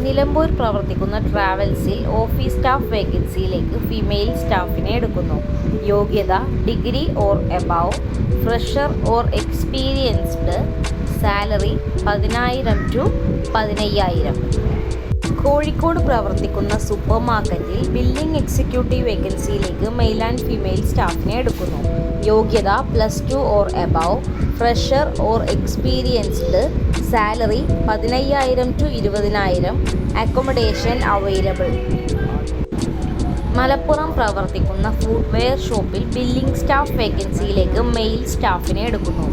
നിലമ്പൂർ പ്രവർത്തിക്കുന്ന ട്രാവൽസിൽ office staff വേക്കൻസിയിലേക്ക് ഫീമെയിൽ സ്റ്റാഫിനെ എടുക്കുന്നു. യോഗ്യത degree or above, fresher or experienced. Salary 10,000 to 15,000. Kozhikode പ്രവർത്തിക്കുന്ന സൂപ്പർ മാർക്കറ്റിൽ ബില്ലിംഗ് എക്സിക്യൂട്ടീവ് വേക്കൻസിയിലേക്ക് മെയിൽ ആൻഡ് ഫീമെയിൽ സ്റ്റാഫിനെ എടുക്കുന്നു. യോഗ്യത +2 or above, fresher or experienced. Salary 15,000 to 20,000. Accommodation available. Malappuram പ്രവർത്തിക്കുന്ന ഫുഡ്വെയർ ഷോപ്പിൽ ബില്ലിംഗ് സ്റ്റാഫ് വേക്കൻസിയിലേക്ക് മെയിൽ സ്റ്റാഫിനെ എടുക്കുന്നു.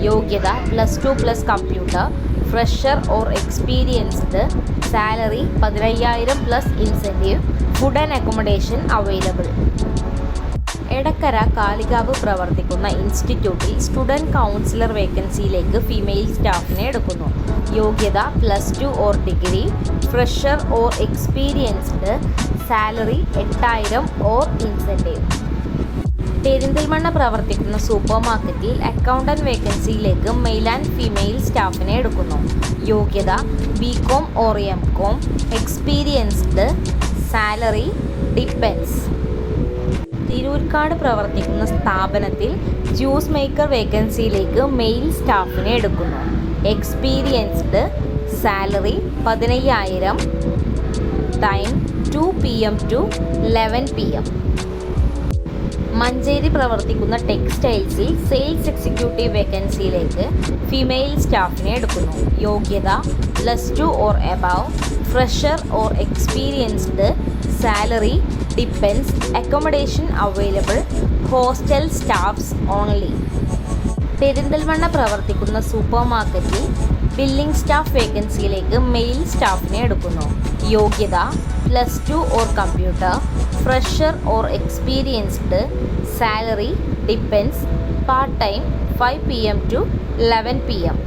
യോഗ്യത +2+ computer, fresher or experienced. Salary 15,000 incentive. Food and accommodation available. Edakkara Kalikavu പ്രവർത്തിക്കുന്ന ഇൻസ്റ്റിറ്റ്യൂട്ടിൽ സ്റ്റുഡൻറ് കൗൺസിലർ വേക്കൻസിയിലേക്ക് ഫീമെയിൽ സ്റ്റാഫിനെ എടുക്കുന്നു. യോഗ്യത +2 ഓർ ഡിഗ്രി, fresher or experienced. Salary 8,000 or incentive. Perinthalmanna പ്രവർത്തിക്കുന്ന സൂപ്പർ മാർക്കറ്റിൽ അക്കൗണ്ടന്റ് വേക്കൻസിയിലേക്ക് മെയിൽ ആൻഡ് ഫീമെയിൽ സ്റ്റാഫിനെ എടുക്കുന്നു. യോഗ്യത BCom or MCom, experienced. Salary depends. Thirurkad പ്രവർത്തിക്കുന്ന സ്ഥാപനത്തിൽ ജ്യൂസ് മേക്കർ വേക്കൻസിയിലേക്ക് മെയിൽ സ്റ്റാഫിനെ എടുക്കുന്നു. Experienced. Salary 15,000. Time 2 PM to 11 PM. Manjeri പ്രവർത്തിക്കുന്ന ടെക്സ്റ്റൈൽസിൽ സെയിൽസ് എക്സിക്യൂട്ടീവ് വേക്കൻസിയിലേക്ക് ഫീമെയിൽ സ്റ്റാഫിനെ എടുക്കുന്നു. യോഗ്യത +2 or above, fresher or experienced. Salary depends. Accommodation available. Hostel staffs only. Perinthalmanna പ്രവർത്തിക്കുന്ന സൂപ്പർ മാർക്കറ്റിൽ ബില്ലിംഗ് സ്റ്റാഫ് വേക്കൻസിയിലേക്ക് മെയിൽ സ്റ്റാഫിനെ എടുക്കുന്നു. യോഗ്യത +2 or computer, fresher or experienced. Salary depends. Part time 5 PM to 11 PM.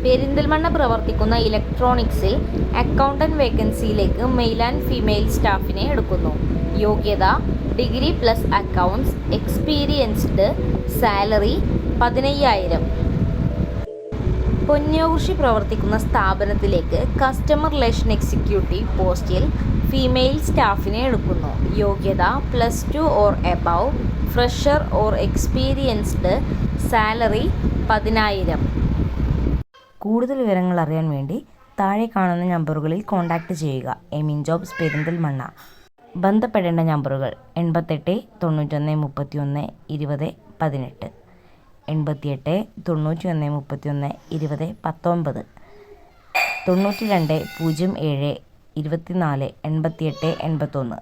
Perinthalmanna പ്രവർത്തിക്കുന്ന ഇലക്ട്രോണിക്സിൽ അക്കൗണ്ടന്റ് വേക്കൻസിയിലേക്ക് മെയിൽ ആൻഡ് ഫീമെയിൽ സ്റ്റാഫിനെ എടുക്കുന്നു. യോഗ്യത ഡിഗ്രി അക്കൗണ്ട്സ്, എക്സ്പീരിയൻസ്ഡ്. സാലറി 15,000. പൊന്നോകുറിശി പ്രവർത്തിക്കുന്ന സ്ഥാപനത്തിലേക്ക് കസ്റ്റമർ റിലേഷൻ എക്സിക്യൂട്ടീവ് പോസ്റ്റിൽ ഫീമെയിൽ സ്റ്റാഫിനെ എടുക്കുന്നു. യോഗ്യത +2 or above, fresher or experienced. Salary 10,000. കൂടുതൽ വിവരങ്ങൾ അറിയാൻ വേണ്ടി താഴെ കാണുന്ന നമ്പറുകളിൽ കോൺടാക്റ്റ് ചെയ്യുക. എമിൻ ജോബ്സ് പെരിന്തൽമണ്ണ. ബന്ധപ്പെടേണ്ട നമ്പറുകൾ 88 91 31 20 18, 88 91 31 20 19, 92 07 24 88 81.